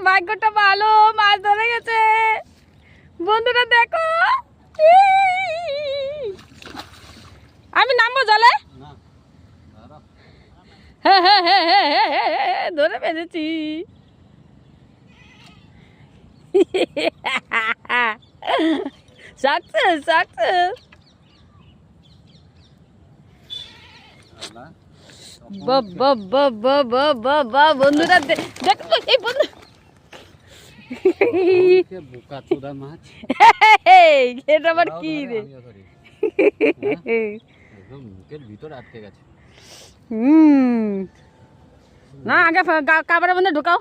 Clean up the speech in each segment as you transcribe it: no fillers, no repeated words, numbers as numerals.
ভাগ্যটা ভালো, মাছ ধরে গেছে বন্ধুরা। দেখো আমি নামবো জলে। হ্যাঁ হ্যাঁ হ্যাঁ হ্যাঁ হ্যাঁ হ্যাঁ হ্যাঁ ধরে ফেলেছি। Success success. বন্ধুরা দেখো এই বন্ধু এটা আবার কি রে? না আগে কাপড়ের মধ্যে ঢুকাও।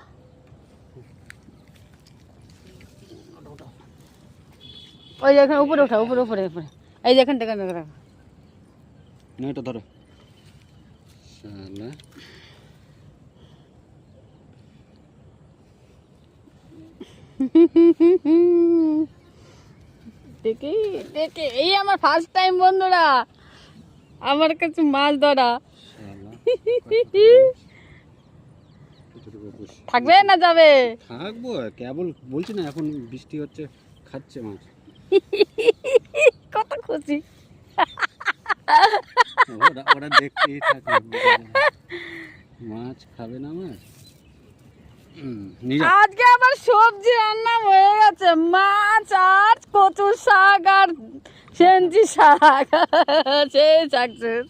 ওই এখানে উপরে ওঠা, উপরে উপরে উপরে। এই যে এখান থেকে এটা ধরো। দেখি দেখি, এই আমার ফার্স্ট টাইম বন্ধুরা আমার কাছে মাছ ধরা। থাকবে না যাবে? থাকবো, কেবল বলছি না এখন বৃষ্টি হচ্ছে, খাচ্ছে মাছ। কত খুশি ওরা দেখতেই থাকে মাছ খাবে না মাছ। আজকে আবার সবজি রান্না হয়ে গেছে, মাছ আর কচু শাক আর সেঞ্চি শাক। সেই সাকসেস।